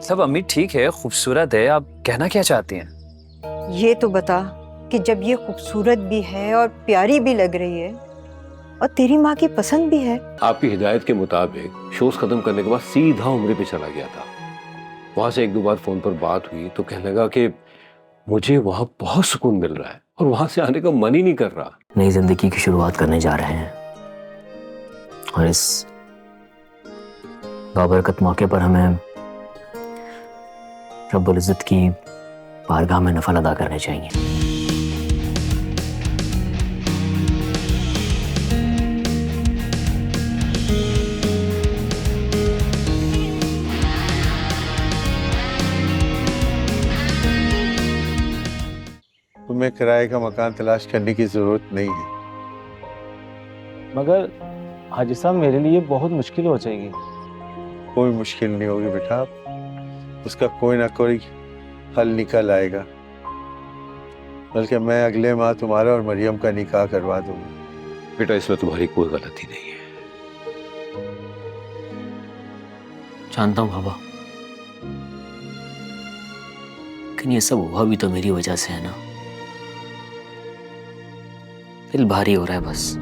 मतलब अम्मी ठीक है, खूबसूरत है, आप कहना क्या चाहती हैं? ये तो बता कि जब ये खूबसूरत भी है और प्यारी भी लग रही है और तेरी माँ की पसंद भी है। आपकी हिदायत के मुताबिक शोज खत्म करने के बाद सीधा उम्र पे चला गया था। वहां से एक दो बार फोन पर बात हुई तो कहने लगा कि मुझे वहां बहुत सुकून मिल रहा है और वहां से आने का मन ही नहीं कर रहा। नई जिंदगी की शुरुआत करने जा रहे हैं और इस बाबरकत मौके पर हमें रब्बुल इज्जत की बारगाह में नफल अदा करने चाहिए। तुम्हें किराए का मकान तलाश करने की जरूरत नहीं है। मगर हाजी साहब मेरे लिए बहुत मुश्किल हो जाएगी। कोई मुश्किल नहीं होगी बेटा, उसका कोई ना कोई हल निकल आएगा। बल्कि मैं अगले माह तुम्हारा और मरियम का निकाह करवा दूंगा। बेटा इसमें तुम्हारी कोई गलती नहीं है। जानता हूं बाबा, लेकिन ये सब हुआ भी तो मेरी वजह से है ना। दिल भारी हो रहा है बस।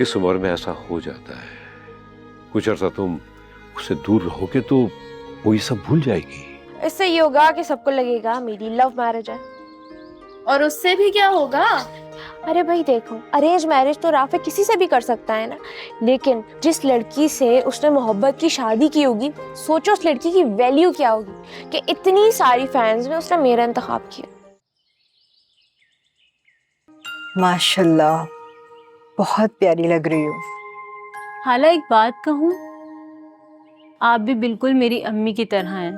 इस उम्र में ऐसा हो जाता है। कुछ अर्सा तुम उससे दूर रहोगे तो वो ये सब भूल जाएगी। इससे ये होगा कि सबको लगेगा मेरी लव मैरिज है। और उससे भी क्या होगा? अरे भाई देखो, अरेंज मैरिज तो राफे किसी से भी कर सकता है ना, लेकिन जिस लड़की से उसने मोहब्बत की शादी की होगी, सोचो उस लड़की की वैल्यू क्या होगी कि इतनी सारी फैंस में उसने मेरा इंतखाब किया। माशाल्लाह, बहुत प्यारी लग रही हो। हाला एक बात कहूँ, आप भी बिल्कुल मेरी अम्मी की तरह हैं।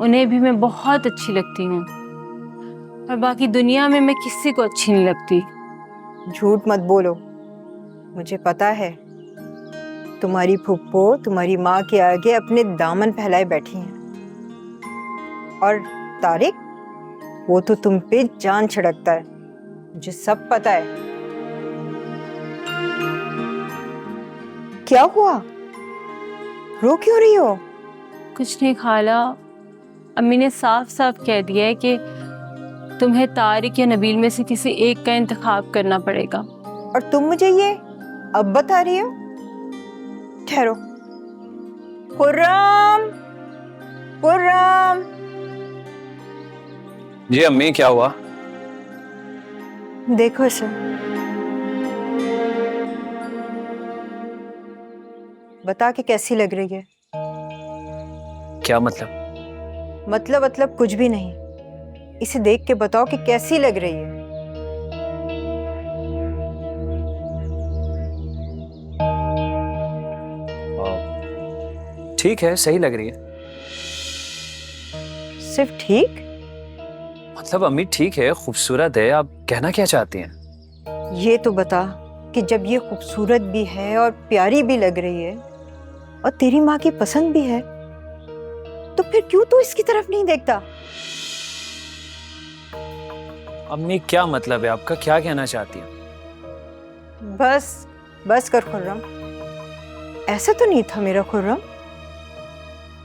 उन्हें भी मैं बहुत अच्छी लगती हूँ और बाकी दुनिया में मैं किसी को अच्छी नहीं लगती। झूठ मत बोलो, मुझे पता है तुम्हारी फुप्पो तुम्हारी माँ के आगे अपने दामन फैलाए बैठी हैं। और तारिक, वो तो तुम पे जान छिड़कता है, मुझे सब पता है। क्या हुआ, रो क्यों रही हो? कुछ नहीं खाला, अम्मी ने साफ साफ कह दिया है कि तुम्हें तारिक या नबील में से किसी एक का इंतखाब करना पड़ेगा। और तुम मुझे ये अब बता रही हो? ठहरो। खुर्रम, खुर्रम। जी अम्मी, क्या हुआ? देखो इसे, बता कि कैसी लग रही है। क्या मतलब? मतलब कुछ भी नहीं, इसे देख के बताओ कि कैसी लग रही है। ठीक है, सही लग रही है। सिर्फ ठीक? मतलब अम्मी ठीक है, खूबसूरत है, आप कहना क्या चाहती हैं? ये तो बता कि जब ये खूबसूरत भी है और प्यारी भी लग रही है और तेरी माँ की पसंद भी है, तो फिर क्यों तू इसकी तरफ नहीं देखता? अम्मी क्या मतलब है आपका, क्या कहना चाहती हैं? बस कर खुर्रम, ऐसा तो नहीं था मेरा खुर्रम।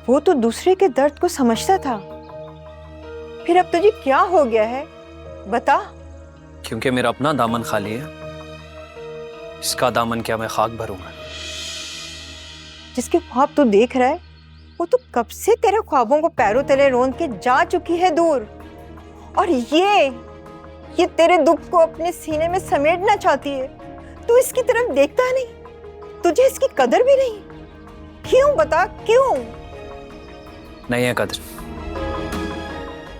वो तो दूसरे के दर्द को समझता था, फिर अब तुझे क्या हो गया है बता। क्योंकि मेरा अपना दामन खाली है, इसका दामन क्या मैं खाक भरूंगा? जिसके ख्वाब तू देख रहा है वो तो कब से तेरे ख्वाबों को पैरों तले रोंद के जा चुकी है दूर। और ये तेरे दुख को अपने सीने में समेटना चाहती है। तू इसकी तरफ देखता नहीं, तुझे इसकी कदर भी नहीं। क्यों बता, क्यों? नहीं है कदर,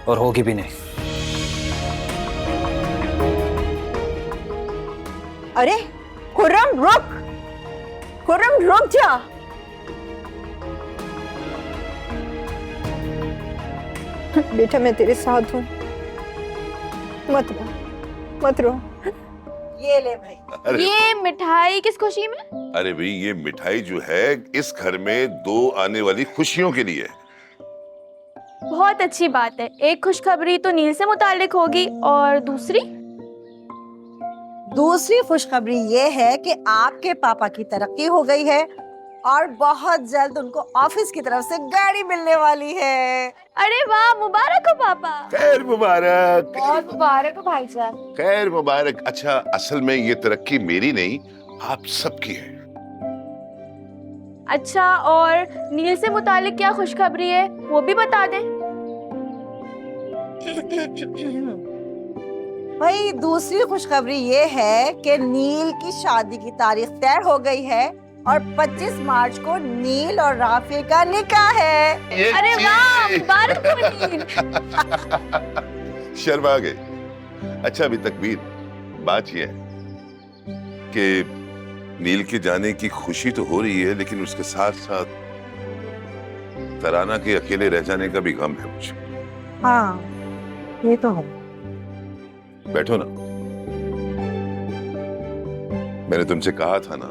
और होगी भी नहीं। अरे खुर्रम रुक, खुर्रम रुक जा। बेटा मैं तेरे साथ हूँ, मत रो। ये ले भाई। ये मिठाई किस खुशी में? अरे भाई ये मिठाई जो है इस घर में दो आने वाली खुशियों के लिए है। बहुत अच्छी बात है। एक खुशखबरी तो नील से मुतालिक होगी, और दूसरी खुशखबरी ये है कि आपके पापा की तरक्की हो गई है और बहुत जल्द उनको ऑफिस की तरफ से गाड़ी मिलने वाली है। अरे वाह, मुबारक हो पापा। खैर मुबारक। बहुत मुबारक हो भाई साहब। खैर मुबारक। अच्छा, असल में ये तरक्की मेरी नहीं, आप सबकी है। अच्छा, और नील से मुतालिक क्या खुशखबरी है वो भी बता दे। भाई दूसरी खुशखबरी ये है कि नील की शादी की तारीख तय हो गई है और 25 मार्च को नील और राफी का निकाह है। अरे वाह, मुबारक हो नील। शर्मा गए। अच्छा, अभी तकबीर, बात यह है कि नील के जाने की खुशी तो हो रही है, लेकिन उसके साथ साथ तराना के अकेले रह जाने का भी गम है मुझे। हाँ, ये तो है। बैठो ना। मैंने तुमसे कहा था ना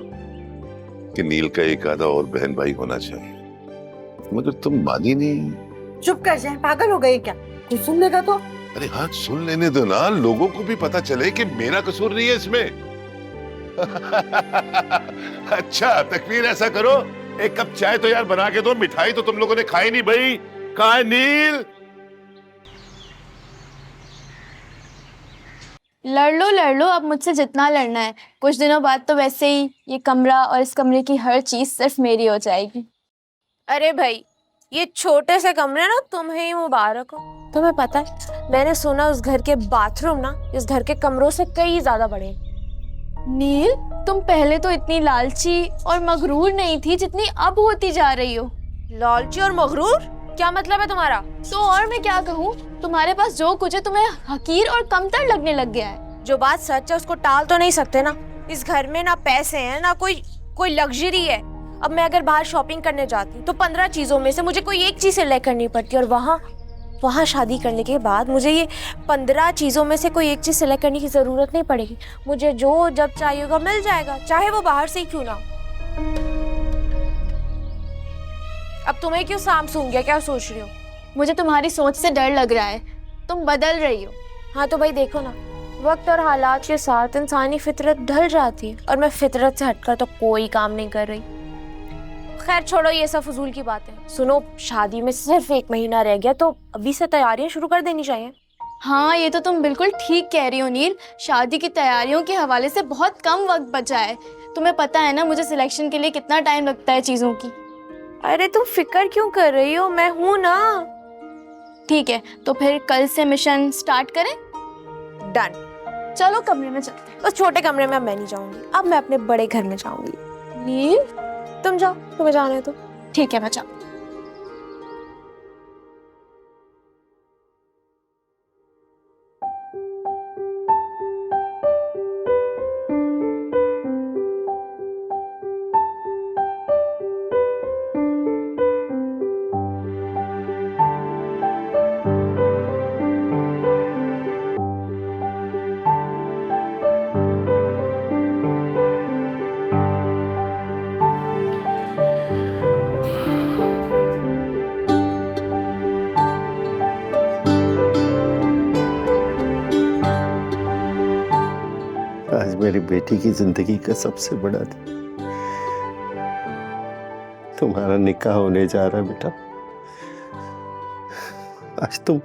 कि नील का एक आधा और बहन भाई होना चाहिए, मगर तुम मानी नहीं। चुप कर जाए, पागल हो गए क्या? कुछ सुन लेगा तो। अरे हाँ, सुन लेने दो ना, लोगों को भी पता चले कि मेरा कसूर नहीं है इसमें। अच्छा तकबीर, ऐसा करो, एक कप चाय तो यार बना के दो। मिठाई तो तुम लोगों ने खाई नहीं भाई। कहाँ है नील? लड़ लो अब मुझसे जितना लड़ना है। कुछ दिनों बाद तो वैसे ही ये कमरा और इस कमरे की हर चीज सिर्फ मेरी हो जाएगी। अरे भाई, ये छोटे से कमरे ना तुम्हें ही मुबारक हो। तुम्हें पता है, मैंने सुना उस घर के बाथरूम ना इस घर के कमरों से कई ज्यादा बड़े हैं। नील, तुम पहले तो इतनी लालची और मगरूर नहीं थी जितनी अब होती जा रही हो। लालची और मगरूर? क्या मतलब है तुम्हारा? तो और मैं क्या कहूँ, तुम्हारे पास जो कुछ है तुम्हें हकीर और कमतर लगने लग गया है। जो बात सच है उसको टाल तो नहीं सकते ना। इस घर में ना पैसे हैं ना कोई लग्जरी है। अब मैं अगर बाहर शॉपिंग करने जाती तो 15 चीजों में से मुझे कोई एक चीज सिलेक्ट करनी पड़ती, और वहाँ शादी करने के बाद मुझे ये 15 चीजों में से कोई एक चीज सिलेक्ट करने की जरूरत नहीं पड़ेगी। मुझे जो जब चाहिए होगा मिल जाएगा, चाहे वो बाहर से ही क्यों ना। अब तुम्हें क्यों सामसूम गया? क्या सोच रही हो? मुझे तुम्हारी सोच से डर लग रहा है, तुम बदल रही हो। हाँ तो भाई देखो ना, वक्त और हालात के साथ इंसानी फितरत ढल जाती है, और मैं फितरत से हटकर तो कोई काम नहीं कर रही। खैर छोड़ो ये सब फजूल की बातें। सुनो, शादी में सिर्फ 1 महीना रह गया, तो अभी से तैयारियां शुरू कर देनी चाहिए। हाँ, ये तो तुम बिल्कुल ठीक कह रही हो नील। शादी की तैयारियों के हवाले से बहुत कम वक्त बचा है। तुम्हें पता है ना मुझे सिलेक्शन के लिए कितना टाइम लगता है चीज़ों की। अरे तुम फिक्र क्यों कर रही हो, मैं हूं ना। ठीक है, तो फिर कल से मिशन स्टार्ट करें? डन। चलो कमरे में चलते हैं। उस छोटे कमरे में अब मैं नहीं जाऊंगी, अब मैं अपने बड़े घर में जाऊंगी। नील, तुम जाओ, तुम्हें जाना है तो। ठीक है, मैं जाऊँ। आज मेरी बेटी की जिंदगी का सबसे बड़ा दिन, तुम्हारा निकाह होने जा रहा है बेटा। आज तुम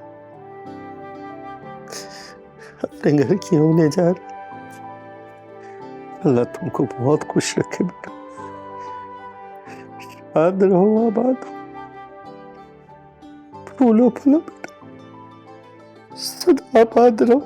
अपने घर की होने जा रही। अल्लाह तुमको बहुत खुश रखे बेटा। आबाद रहो, आबाद हो, फूलो फूलो बेटा, सदा आबाद रहो।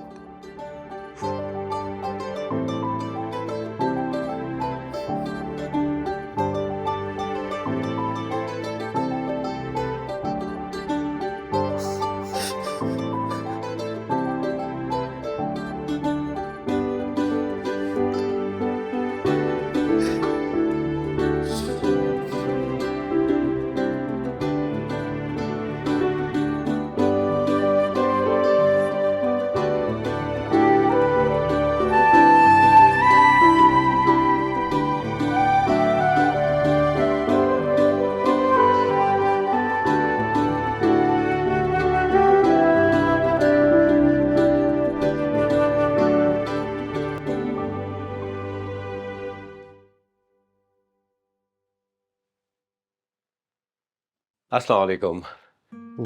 अस्सलाम वालेकुम।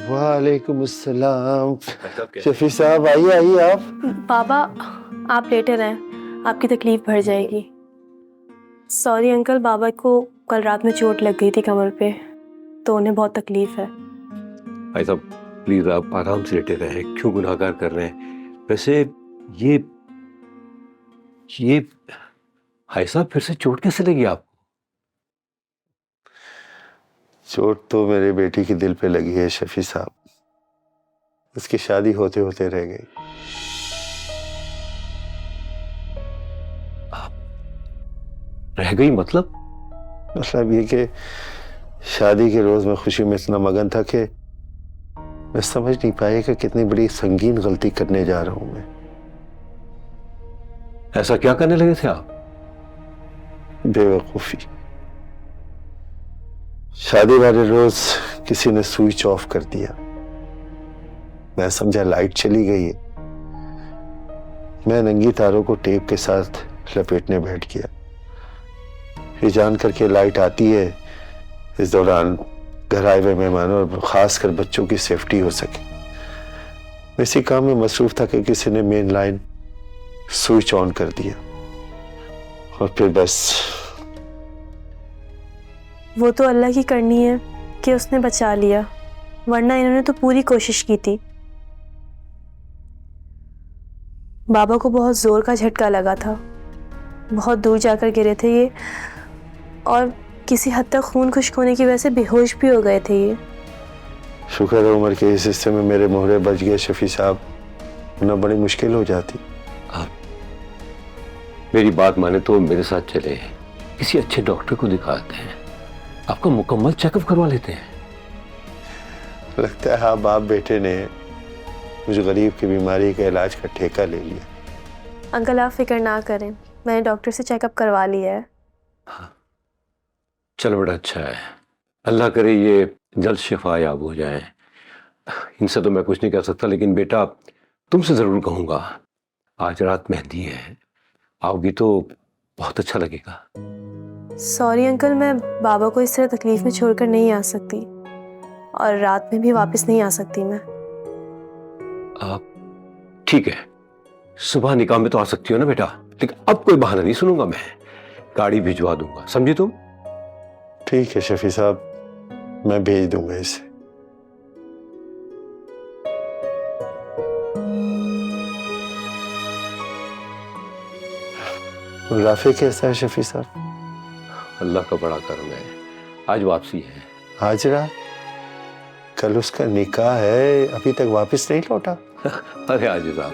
वालेकुम अस्सलाम। शफी साहब आइए आइए आप। बाबा आप लेटे रहें, आपकी तकलीफ बढ़ जाएगी। सॉरी अंकल, बाबा को कल रात में चोट लग गई थी कमर पे, तो उन्हें बहुत तकलीफ है। भाई साहब प्लीज आप आराम से लेटे रहे, क्यों गुनाहगार कर रहे हैं। वैसे ये भाई साहब फिर से चोट कैसे लगी आपको? चोट तो मेरे बेटी की दिल पे लगी है शफी साहब, उसकी शादी होते होते रह गई। रह गई मतलब? मतलब ये कि शादी के रोज मैं खुशी में इतना मगन था कि मैं समझ नहीं पाया कि कितनी बड़ी संगीन गलती करने जा रहा हूं मैं। ऐसा क्या करने लगे थे आप? बेवकूफी। शादी वाले रोज किसी ने स्विच ऑफ कर दिया, मैं समझा लाइट चली गई है। मैं नंगी तारों को टेप के साथ लपेटने बैठ गया, ये जान करके लाइट आती है इस दौरान घर आए हुए मेहमानों और खासकर बच्चों की सेफ्टी हो सके। मैं इसी काम में मसरूफ था कि किसी ने मेन लाइन स्विच ऑन कर दिया और फिर बस। वो तो अल्लाह की करनी है कि उसने बचा लिया, वरना इन्होंने तो पूरी कोशिश की थी। बाबा को बहुत जोर का झटका लगा था, बहुत दूर जाकर गिरे थे ये, और किसी हद तक खून खुश्क होने की वजह से बेहोश भी हो गए थे ये। शुक्र है उम्र के इस हिस्से में मेरे मोहरे बच गए शफी साहब, वरना बड़ी मुश्किल हो जाती। आप मेरी बात माने तो मेरे साथ चले, किसी अच्छे डॉक्टर को दिखाते हैं, आपका मुकम्मल चेकअप करवा लेते हैं। लगता है आप बाप बेटे ने मुझे गरीब की बीमारी के इलाज का ठेका ले लिया। अंकल आप फिक्र ना करें, मैंने डॉक्टर से चेकअप करवा लिया है। हाँ चलो बड़ा अच्छा है, अल्लाह करे ये जल्द शिफा याब हो जाए। इनसे तो मैं कुछ नहीं कह सकता, लेकिन बेटा तुमसे ज़रूर कहूँगा, आज रात मेहंदी है, आओगी तो बहुत अच्छा लगेगा। सॉरी अंकल, मैं बाबा को इस तरह तकलीफ में छोड़कर नहीं आ सकती, और रात में भी वापस नहीं आ सकती मैं। आप ठीक है, सुबह निकाह में तो आ सकती हो ना बेटा, लेकिन अब कोई बहाना नहीं सुनूंगा मैं, गाड़ी भिजवा दूंगा, समझी तुम? ठीक है शफी साहब, मैं भेज दूंगा इसे। राफे कैसा है शफी साहब? अल्लाह का बड़ा करम है, आज वापसी है। आज रात? कल उसका निकाह है, अभी तक वापस नहीं लौटा? अरे हाजी साहब,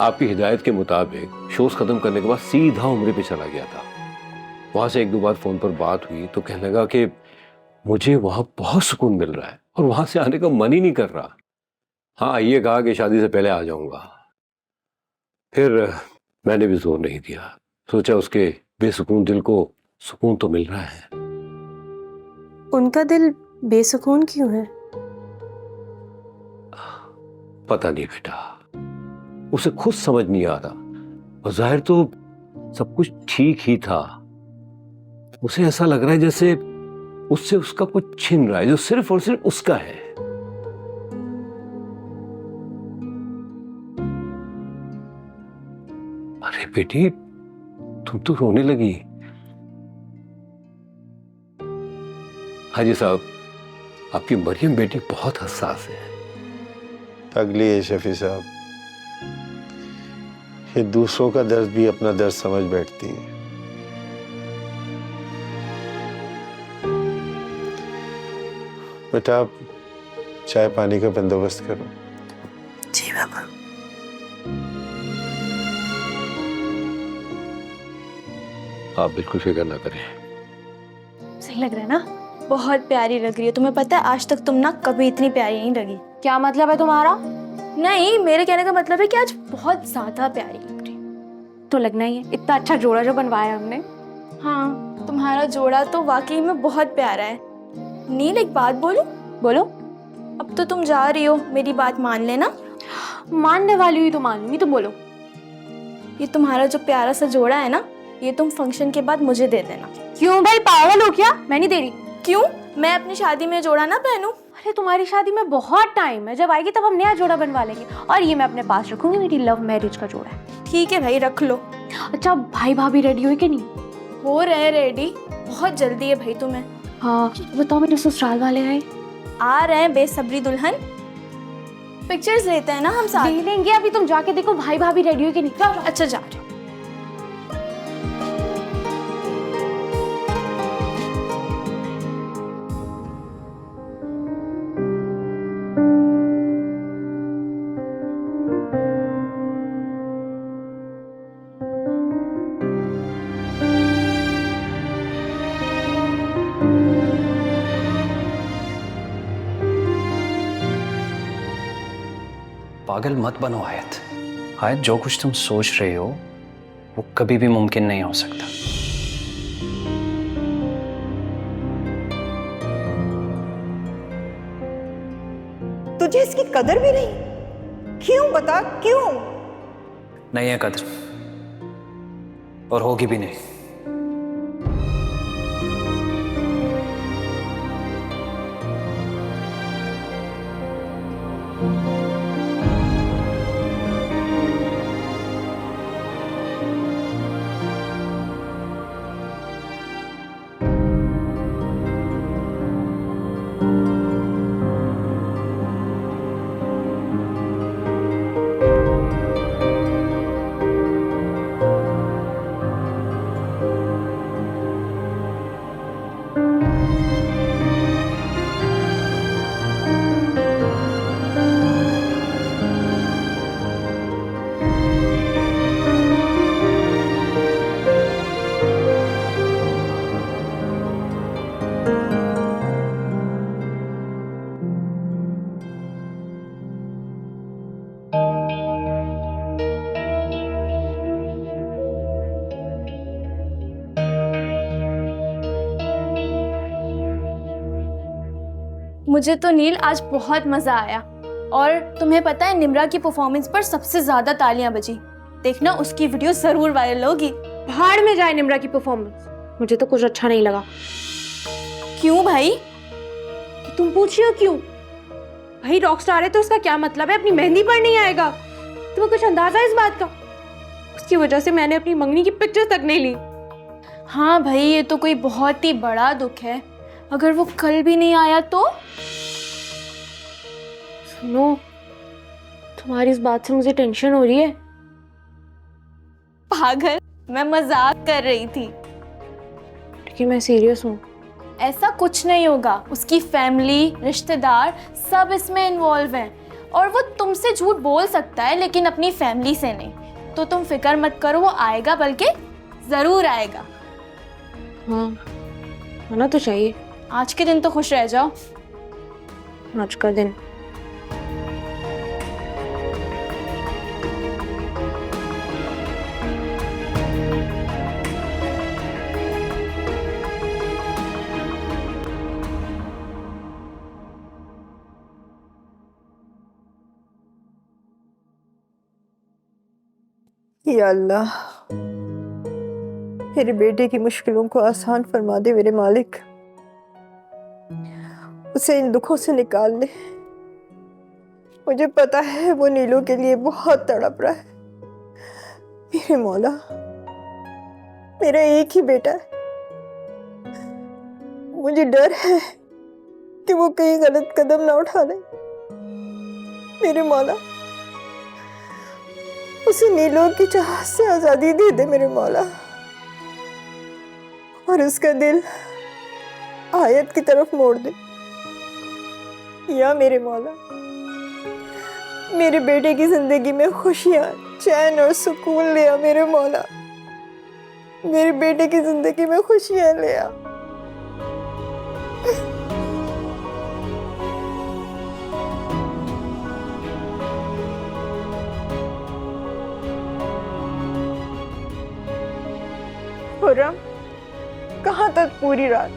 आपकी हिदायत के मुताबिक शोज खत्म करने के बाद सीधा उम्रे पे चला गया था। वहां से एक दो बार फोन पर बात हुई तो कहने लगा कि मुझे वहां बहुत सुकून मिल रहा है और वहां से आने का मन ही नहीं कर रहा। हाँ ये कहा कि शादी से पहले आ जाऊंगा। फिर मैंने भी जोर नहीं दिया, सोचा उसके बेसुकून दिल को सुकून तो मिल रहा है। उनका दिल बेसुकून क्यों है? पता नहीं बेटा, उसे खुद समझ नहीं आ रहा, और जाहिर तो सब कुछ ठीक ही था। उसे ऐसा लग रहा है जैसे उससे उसका कुछ छिन रहा है जो सिर्फ और सिर्फ उसका है। अरे बेटी तुम तो रोने लगी। हाजी साहब, आपकी मरियम बेटी बहुत हसास है। अगली है शफी साहब, ये दूसरों का दर्द भी अपना दर्द समझ बैठती है। बेटा आप चाय पानी का बंदोबस्त करो। जी बाबा। आप बिल्कुल फिक्र ना करें। सही लग रहा है ना? बहुत प्यारी लग रही है। तुम्हें पता है आज तक तुम ना कभी इतनी प्यारी नहीं लगी। क्या मतलब है तुम्हारा? नहीं, मेरे कहने का मतलब है कि आज बहुत ज्यादा प्यारी लग रही है। तो लगना ही है, इतना अच्छा जोड़ा जो बनवाया हमने। हाँ, तुम्हारा जोड़ा तो वाकई में बहुत प्यारा है। नील एक बात बोलूं? बोलो। अब तो तुम जा रही हो, मेरी बात मान लेना। मानने वाली हुई तो मानूंगी, तो बोलो। ये तुम्हारा जो प्यारा सा जोड़ा है ना, ये तुम फंक्शन के बाद मुझे दे देना। क्यों भाई, पागल हो क्या? मैं नहीं दे रही। क्यों? मैं अपनी शादी में जोड़ा ना पहनूं? अरे तुम्हारी शादी में बहुत टाइम है, जब आएगी तब हम नया जोड़ा बनवा लेंगे। और ये मैं अपने पास रखूंगी, मेरी लव मैरिज का जोड़ा है। ठीक है भाई, रख लो। अच्छा भाई भाभी रेडी हुई कि नहीं? हो रहे रेडी, बहुत जल्दी है भाई तुम्हें। हाँ बताओ, मेरे ससुराल वाले आए? आ रहे हैं बेसब्री दुल्हन। पिक्चर्स लेते हैं ना हम साथ। ले लेंगे, अभी तुम जाके देखो भाई भाभी रेडी हुई कि नहीं। जाओ जाओ। अच्छा जा रहे हो। पागल मत बनो आयत। आयत, जो कुछ तुम सोच रहे हो वो कभी भी मुमकिन नहीं हो सकता। तुझे इसकी कदर भी नहीं? क्यों बता, क्यों? नहीं है कदर, और होगी भी नहीं। मुझे तो नील आज बहुत मजा आया। और तुम्हें पता है, निम्रा की परफॉर्मेंस पर सबसे ज्यादा तालियां बजी। देखना, उसकी वीडियो जरूर वायरल होगी। भाड़ में जाए निम्रा की परफॉर्मेंस, मुझे तो कुछ अच्छा नहीं लगा। क्यों भाई? तुम पूछ रही हो क्यों? भाई रॉक स्टार है तो उसका क्या मतलब है अपनी मेहंदी पर नहीं आएगा? तुम्हें कुछ अंदाजा है इस बात का? उसकी वजह से मैंने अपनी मंगनी की पिक्चर तक नहीं ली। हाँ भाई, ये तो कोई बहुत ही बड़ा दुख है। अगर वो कल भी नहीं आया तो? सुनो, तुम्हारी इस बात से मुझे टेंशन हो रही है। पागल, मैं मजाक कर रही थी। लेकिन मैं सीरियस हूँ। ऐसा कुछ नहीं होगा। उसकी फैमिली, रिश्तेदार सब इसमें इन्वॉल्व हैं। और वो तुमसे झूठ बोल सकता है लेकिन अपनी फैमिली से नहीं। तो तुम फिक्र मत करो, वो आएगा, बल्कि जरूर आएगा। हाँ, आना तो चाहिए। आज के दिन तो खुश रह जाओ। आज का दिन या अल्लाह, मेरे बेटे की मुश्किलों को आसान फरमा दे मेरे मालिक। उसे इन दुखों से निकाल ले। मुझे पता है वो नीलू के लिए बहुत तड़प रहा है। मेरे मौला, मेरा एक ही बेटा है। मुझे डर है कि वो कहीं गलत कदम ना उठा ले। मेरे मौला, उसे नीलों की चाहत से आजादी दे दे मेरे मौला, और उसका दिल आयत की तरफ मोड़ दे। या मेरे मौला, मेरे बेटे की जिंदगी में खुशियां, चैन और सुकून ले आ मेरे मौला। मेरे बेटे की जिंदगी में खुशियां ले आ। खुर्रम, कहाँ तक पूरी रात?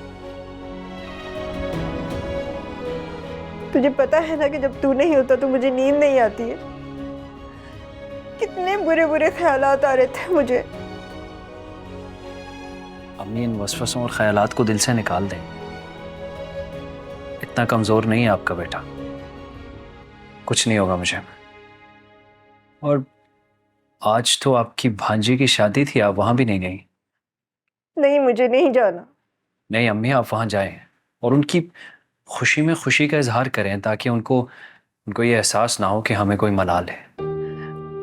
तुझे पता है ना कि जब तू नहीं होता तो मुझे नींद नहीं आती है। कितने बुरे बुरे ख्यालात आ रहे थे मुझे। अम्मी, इन वसवसों और ख्यालात को दिल से निकाल दें। इतना कमजोर नहीं है आपका बेटा, कुछ नहीं होगा मुझे। और आज तो आपकी भांजी की शादी थी, आप वहां भी नहीं गई। नहीं, मुझे नहीं जाना। नहीं अम्मी, आप वहां जाएं और उनकी खुशी में खुशी का इजहार करें, ताकि उनको ये एहसास ना हो कि हमें कोई मलाल है।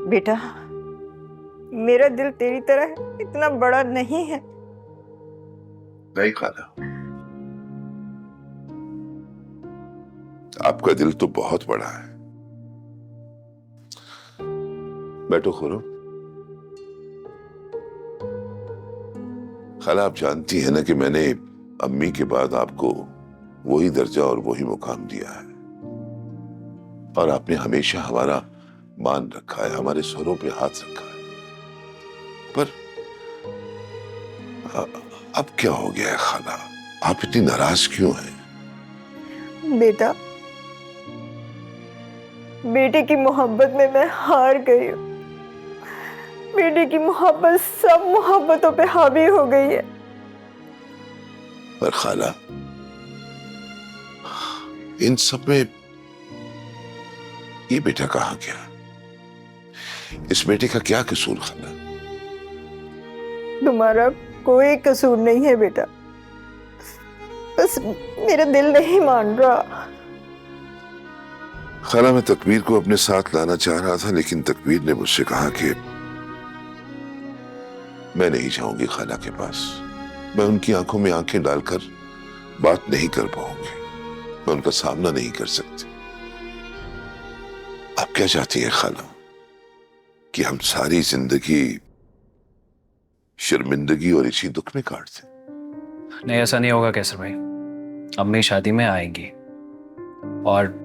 बेटा, मेरा दिल तेरी तरह इतना बड़ा नहीं है। नहीं खाला, आपका दिल तो बहुत बड़ा है। बैठो खोरो। खाला, आप जानती है ना कि मैंने अम्मी के बाद आपको वही दर्जा और वही मुकाम दिया है, और आपने हमेशा हमारा मान रखा है, हमारे सरों पे हाथ रखा है। पर अब क्या हो गया है खाला? आप इतनी नाराज क्यों हैं? बेटा, बेटे की मोहब्बत में मैं हार गई हूँ। बेटे की मोहब्बत सब मोहब्बतों पे हावी हो गई है। पर खाला, इन सब में ये बेटा कहाँ गया? इस बेटे का क्या कसूर खाला? तुम्हारा कोई कसूर नहीं है बेटा, बस मेरा दिल नहीं मान रहा। खाला, मैं तकबीर को अपने साथ लाना चाह रहा था, लेकिन तकबीर ने मुझसे कहा कि मैं नहीं जाऊंगी खाला के पास। मैं उनकी आंखों में आंखें डालकर बात नहीं कर पाऊंगी, मैं उनका सामना नहीं कर सकती। आप क्या चाहती हैं खाला, कि हम सारी जिंदगी शर्मिंदगी और इसी दुख में काट दें? नहीं, ऐसा नहीं होगा कैसर भाई। अम्मी शादी में आएंगी और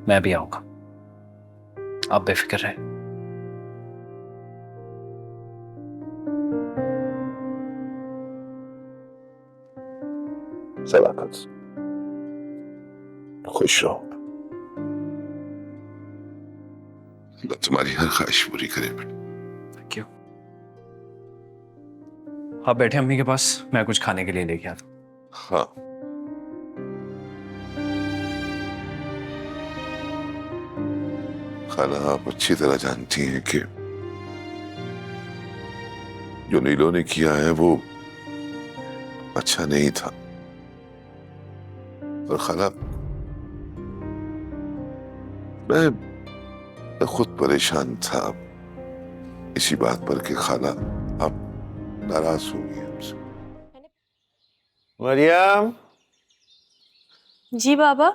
मैं भी आऊंगा, आप बेफिक्र रहें। सलामत, खुश रहो। अल्लाह तुम्हारी हर ख्वाहिश पूरी करे बेटा। Thank you. आप बैठे अम्मी के पास, मैं कुछ खाने के लिए लेके आता हूँ। हाँ, खाला, आप अच्छी तरह जानती हैं कि जो नीलो ने किया है वो अच्छा नहीं था। और खाला, मैं खुद परेशान था इसी बात पर कि खाला आप नाराज होंगी हमसे। मरियम, जी बाबा।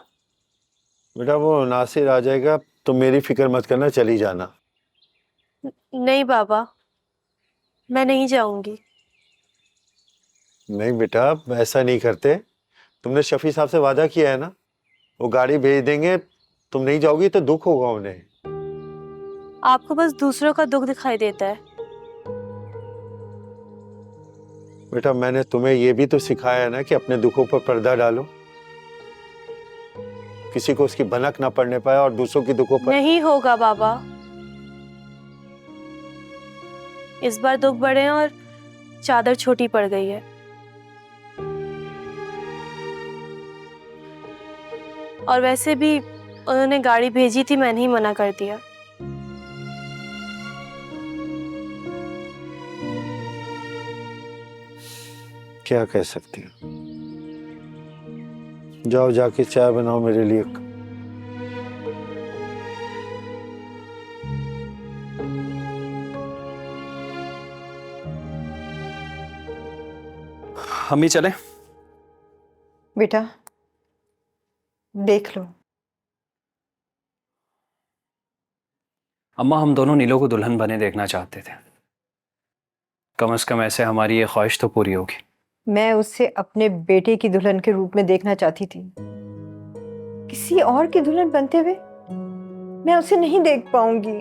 बेटा वो नासिर आ जाएगा, तो मेरी फिक्र मत करना, चली जाना। नहीं बाबा, मैं नहीं जाऊंगी। नहीं बेटा, ऐसा नहीं करते। तुमने शफी साहब से वादा किया है ना, वो गाड़ी भेज देंगे। तुम नहीं जाओगी तो दुख होगा उन्हें। आपको बस दूसरों का दुख दिखाई देता है। बेटा, मैंने तुम्हें ये भी तो सिखाया है ना कि अपने दुखों पर पर्दा डालो, किसी को उसकी भनक ना पड़ने पाए और दूसरों के दुखों पर। नहीं होगा बाबा, इस बार दुख बढ़े हैं और चादर छोटी पड़ गई है। और वैसे भी उन्होंने गाड़ी भेजी थी, मैंने ही मना कर दिया। क्या कह सकती हो? जाओ, जाके चाय बनाओ मेरे लिए। अम्मी चले? बेटा देख लो। अम्मा, हम दोनों नीलो को दुल्हन बने देखना चाहते थे। कम से कम ऐसे हमारी ये ख्वाहिश तो पूरी होगी। मैं उससे अपने बेटे की दुल्हन के रूप में देखना चाहती थी। किसी और की दुल्हन बनते हुए मैं उसे नहीं देख पाऊंगी।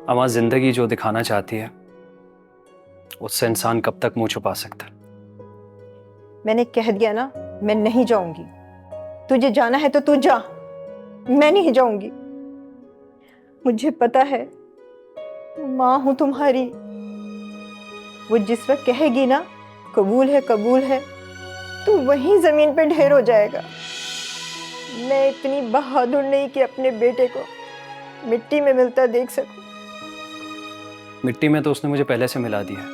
अम्मा, जिंदगी जो दिखाना चाहती है उससे इंसान कब तक मुंह छुपा सकता है? मैंने कह दिया ना, मैं नहीं जाऊंगी। तुझे जाना है तो तू जा, मैं नहीं जाऊंगी। मुझे पता है, माँ हूं तुम्हारी। वो जिस वक्त कहेगी ना कबूल है कबूल है, तू वहीं जमीन पे ढेर हो जाएगा। मैं इतनी बहादुर नहीं कि अपने बेटे को मिट्टी में मिलता देख सकूं। मिट्टी में तो उसने मुझे पहले से मिला दिया है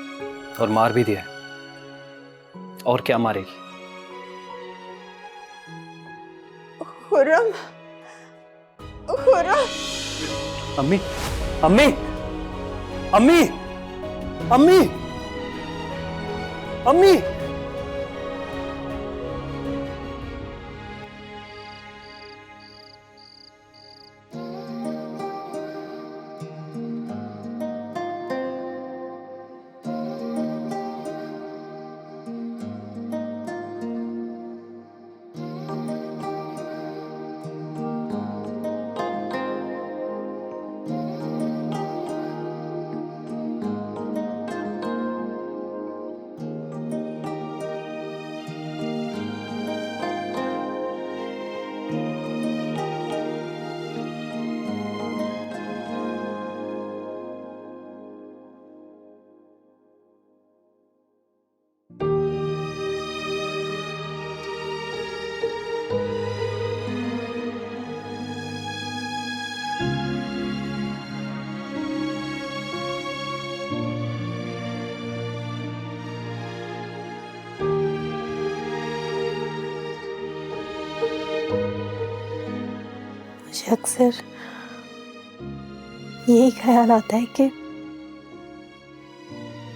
और मार भी दिया है। और क्या मारेगी? खुर्रम, खुर्रम। अम्मी, अम्मी, अम्मी, अम्मी, अम्मी। मुझे अक्सर यही ख्याल आता है कि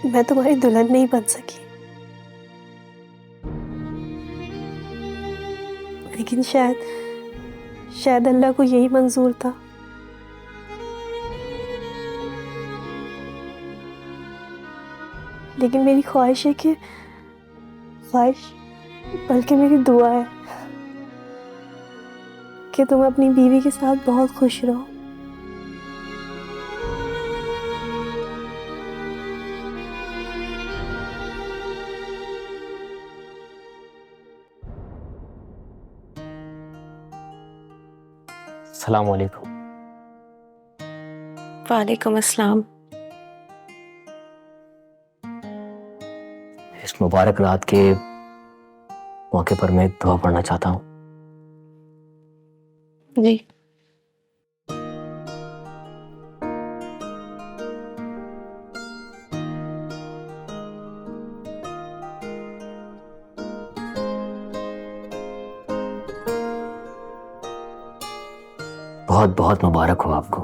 मैं तुम्हारी दुल्हन नहीं बन सकी, लेकिन शायद अल्लाह को यही मंजूर था। लेकिन मेरी ख्वाहिश है कि बल्कि मेरी दुआ है कि तुम अपनी बीवी के साथ बहुत खुश रहो। अस्सलाम वालेकुम। वालेकुम अस्सलाम। इस मुबारक रात के मौके पर मैं दुआ पढ़ना चाहता हूँ। जी। बहुत बहुत मुबारक हो आपको,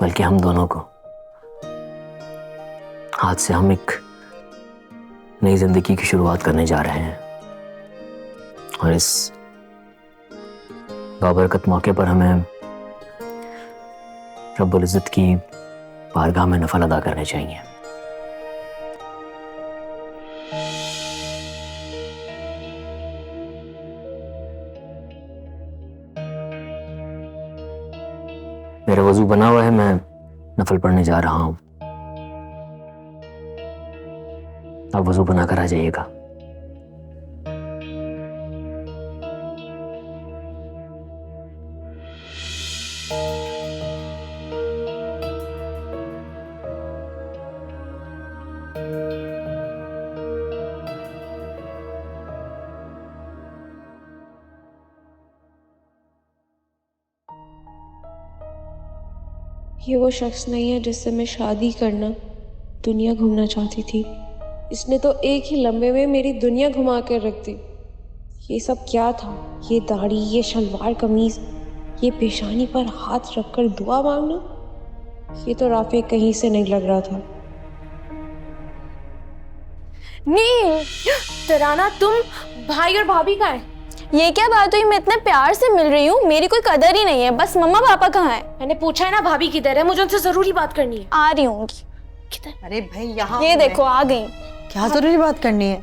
बल्कि हम दोनों को। आज से हम एक नई जिंदगी की शुरुआत करने जा रहे हैं और इस बाबरकत मौके पर हमें रब्बुल इज़्ज़त की बारगाह में नफल अदा करने चाहिए। मेरा वजू बना हुआ है, मैं नफल पढ़ने जा रहा हूं। आप वजू बनाकर आ जाइएगा। ये वो शख्स नहीं है जिससे मैं शादी करना, दुनिया घूमना चाहती थी। इसने तो एक ही लम्बे में मेरी दुनिया घुमा कर रख दी। ये सब क्या था? ये दाढ़ी, ये शलवार कमीज, ये पेशानी पर हाथ रखकर दुआ मांगना, ये तो राफे कहीं से नहीं लग रहा था। नहीं तराना, तुम भाई और भाभी कहाँ है? ये क्या बात हुई? मैं इतने प्यार से मिल रही हूँ, मेरी कोई कदर ही नहीं है। बस मम्मा पापा कहाँ है? मैंने पूछा है ना भाभी किधर है, मुझे उनसे जरूरी बात करनी है। आ रही होंगी। किधर? अरे भाई यहाँ ये देखो आ गई। क्या जरूरी बात करनी है?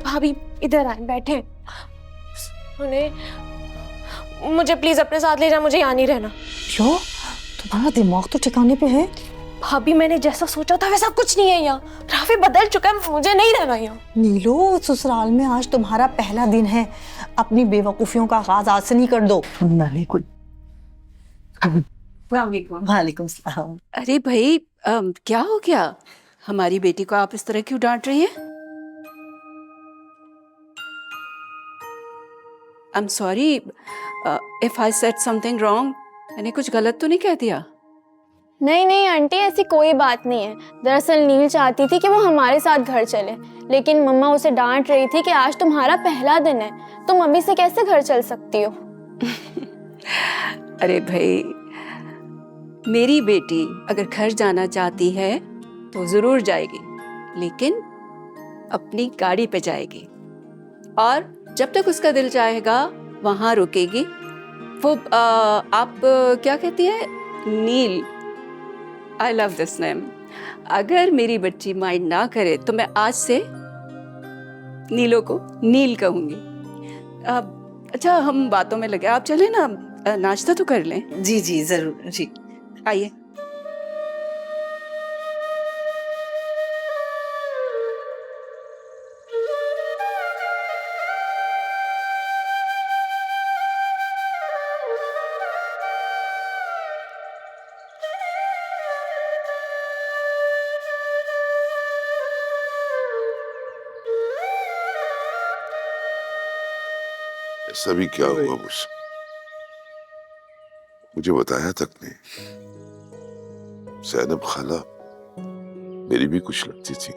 भाभी इधर आए, बैठे। उन्हें मुझे प्लीज अपने साथ ले जा, मुझे यहाँ नहीं रहना। क्यों? तुम्हारा दिमाग तो ठिकाने पे है। भाभी मैंने जैसा सोचा था वैसा कुछ नहीं है यहाँ। राफी बदल चुका है, मुझे नहीं रहना यहाँ। नीलो, ससुराल में आज तुम्हारा पहला दिन है। अपनी बेवकूफियों का आगाज आज से नहीं कर दो। वालेकुम सलाम। अरे भाई क्या हो गया? हमारी बेटी को आप इस तरह क्यों डांट रही हैं? I am sorry if I said something wrong. मैंने कुछ गलत तो नहीं कह दिया? नहीं नहीं आंटी, ऐसी कोई बात नहीं है। दरअसल नील चाहती थी कि वो हमारे साथ घर चले, लेकिन मम्मा उसे डांट रही थी कि आज तुम्हारा पहला दिन है, तुम मम्मी से कैसे घर चल सकती हो। अरे भाई, मेरी बेटी अगर घर जाना चाहती है तो जरूर जाएगी, लेकिन अपनी गाड़ी पे जाएगी और जब तक उसका दिल चाहेगा वहां रुकेगी। वो आप क्या कहती है? Neel. I love this name. अगर मेरी बच्ची माइंड ना करे तो मैं आज से नीलो को नील कहूंगी। अच्छा, हम बातों में लगे, आप चले ना, नाश्ता तो कर लें। जी जी जरूर जी। आइए। ऐसा भी क्या हुआ मुझसे, मुझे बताया तक नहीं। ज़ैनब खाला मेरी भी कुछ लगती थी।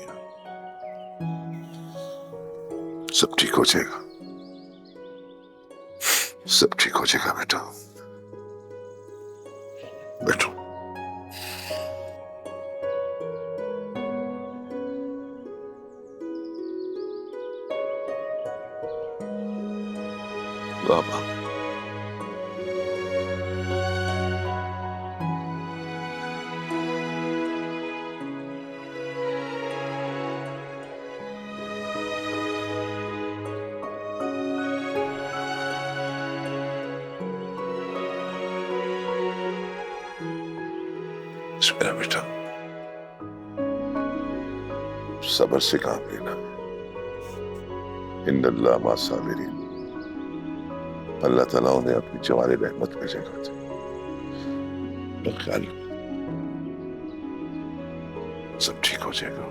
सब ठीक हो जाएगा, सब ठीक हो जाएगा बेटा, बैठो। बाबा मेरा बेटा, सब्र से काम लेना। इन्नल्लाह मा साबिरीन। अल्लाह ताला उन्हें अपनी जवानी रहमत भेजेगा। ख्याल, सब ठीक हो जाएगा।